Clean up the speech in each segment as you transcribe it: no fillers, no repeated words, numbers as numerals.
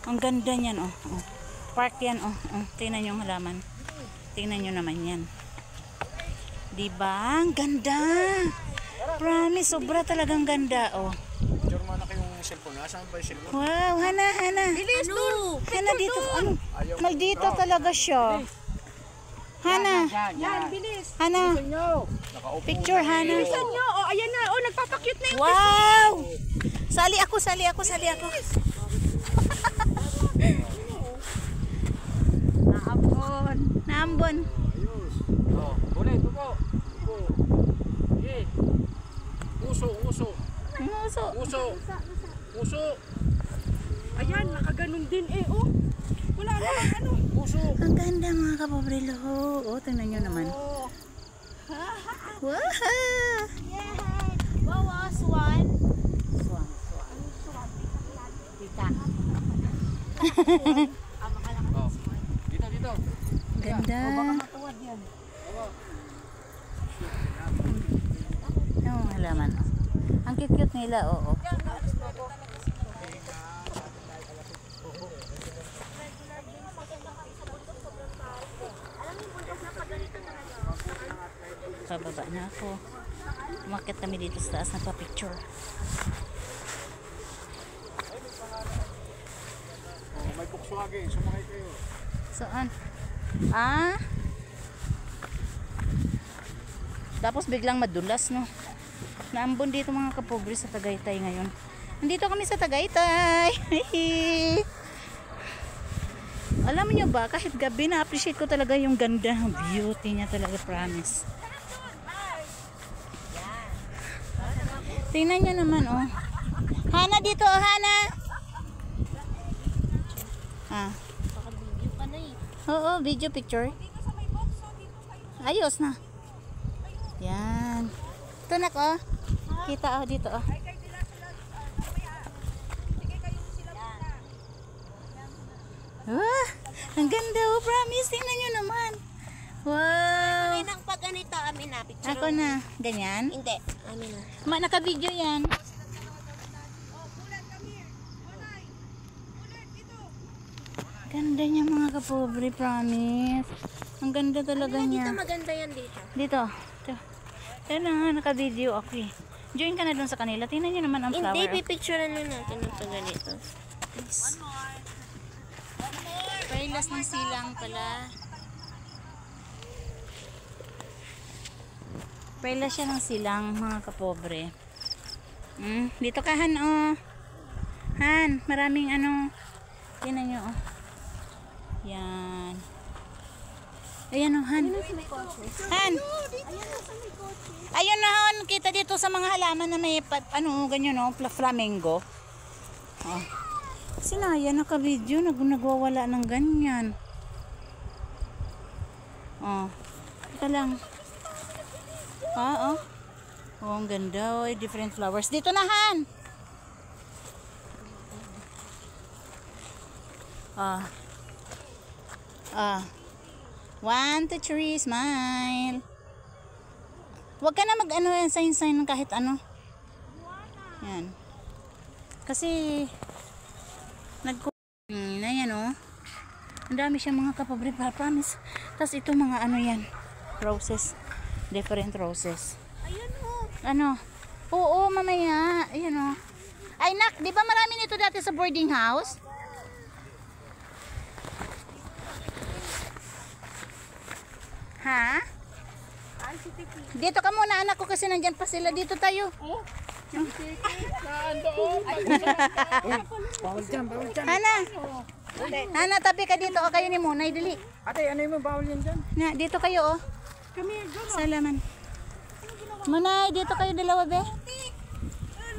Ang ganda niyan, oh. Oh. Park yan, oh. Oh. Tingnan yung halaman. Tingnan nyo naman yan. Diba? Ang ganda. Promise, sobra talagang ganda, oh. Picture mo na kayong cellphone. Nasaan ba yung cellphone? Wow, Hana. Bilis, ano? Hana, dito. Ano? Maldito talaga siya. Hana. Yan, bilis. Hana. Nakaupo. Picture, Hana. Bilisan nyo. Oh, ayan na. Oh, nagpapakyut na yung Wow! Sali ako. Naambon. Ayos. Oh, ulit. Tupo. Okay. Uso. Ayan, nakaganon din eh. Oh, wala naman ano. Uso. Ang ganda mga kapobrelo. Oh, tingnan nyo naman. Wow! Wow, swan. Tita. Oh. Dito. Ganda. Matuwad yan. Yung halaman. Ang cute nila, oo. Pababa na ako. Umakyat kami dito sa taas, nagpa-picture. Oh, may Volkswagen. Sumakay kayo. Saan? Tapos biglang madulas, no? Naambon dito mga kapobre sa Tagaytay ngayon. Nandito kami sa Tagaytay. Alam niyo ba, kahit gabi na-appreciate ko talaga yung ganda, yung beauty niya talaga, promise. Tingnan niyo naman, oh. Hana dito, oh, Hana. Baka-video ka na eh. Oo, video picture. Ayos na. Yan. Ito na ko. Kita ako dito, oh. Ang ganda, oh, promise. Tingnan nyo naman. Wow. Nang pag ganito, amin na. Picture. Ako na. Ganyan? Hindi, amin na. Naka-video yan. Ganda niya mga kapobre, promise. Ang ganda talaga niya. Dito maganda yan dito. Dito. Ito na, naka-video ako eh. Join ka na dun sa kanila. Tingnan nyo naman ang flower. Hindi, pipicturean na natin ng pag ganito. Please. Pailas ng silang pala. Pailas siya ng silang mga kapobre. Dito ka, Han, oh. Han, maraming ano. Tingnan nyo, oh. Yan. Ayan, oh, Han. Han. Ayun na, Han. Kita dito sa mga halaman na may, ano, ganyan, oh, flamingo. Oh. Sinaya, naka-video. Nagwawala ng ganyan. Oh. Ito lang. Oh. Oh, ang ganda, oh. Different flowers. Dito na, Han. Ah. 1, 2, 3, smile. Huwag ka na mag-ano yan, sign kahit ano. Yan. Kasi na yan, oh. Ang dami siya mga kapobre, promise. Tapos ito mga ano yan, roses. Different roses. Ayun oh. Ano? Oo, mamaya. Ayan, oh. Ay, nak, di ba marami nito dati sa boarding house? Ha? Dito ka muna, anak ko, kasi nandyan pa sila. Dito tayo. Bawal dyan. Hana, tabi ka dito. O, kayo ni Munay, dali. Ate, ano yung bawal yan dyan? Na, dito kayo, oh. Salaman. Munay, dito kayo dalawa, be.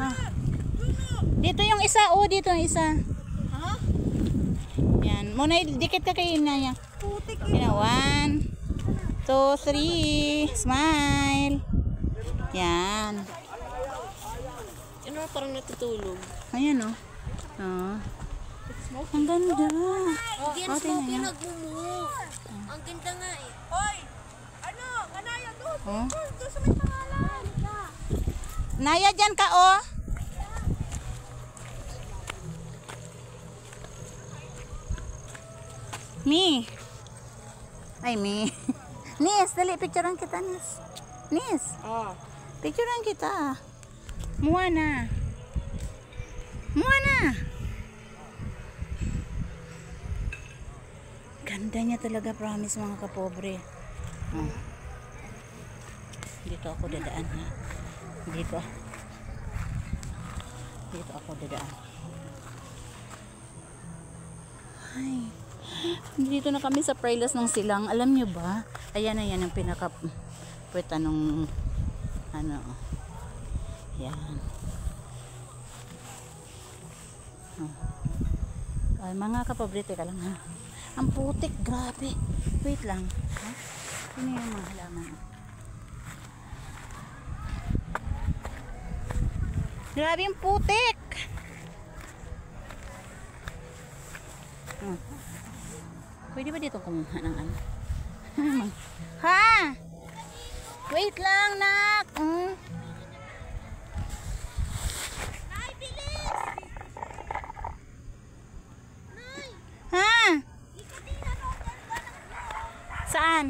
Ha? Dito yung isa, oh. Dito yung isa. Yan. Munay, dikit ka kayo na yan. Yan, 1, 2, 3. Smile. Yan. Ano, parang natutulog. Ayan, oh. Oh. Ang ganda. Hindi yan tingnan smoky, niyo. nag-move. Ang ganda nga eh. Hoy! Ano? Kanaya doon! Oh. Doon sa may pangalan! Naya, dyan ka, oh. Mi. Ay, Mi. Nis, dali, picturean kita, Nis. Nis, Ah. picturean kita. Muha na. Muha na. Ganda niya talaga, promise mga kapobre. Oh. Dito ako dadaan ha. Dito. Dito ako dadaan. Ay. Dito na kami sa Prailas ng Silang. Alam nyo ba? Ayan na yan ang pinaka puweta nung ano. Yan. Oh. Ay, mga kapobre, teka lang ha. Ang putik, grabe. Wait lang. Ha? Ano yung mga halaman? Grabe yung putik. Pwede ba dito kumuha ng ano? Ha? Wait lang, nak. Nay, bilis! Nay! Ha? Ikatingnan mo ang ganda ng Saan?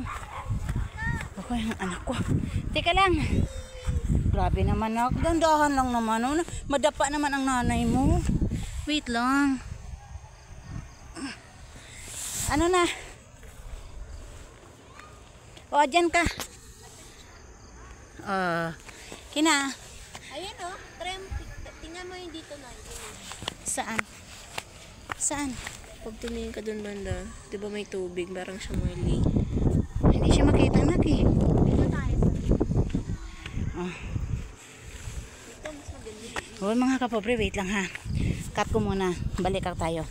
Ako yung anak ko. Teka lang. Grabe naman, nak. Dandahan lang naman. Oh. Madapa naman ang nanay mo. Wait lang. Ano na? O, dyan ka. Kina. Ayun oh, tingnan mo yung dito na. Saan? Saan? Pag tumingin ka dun banda, di ba may tubig, parang siya muli. Hindi siya makita, nak eh. Dito tayo sa Oh. dito, mas maganda. Oh, mga kapobre, wait lang ha. Cut ko muna. Balik tayo.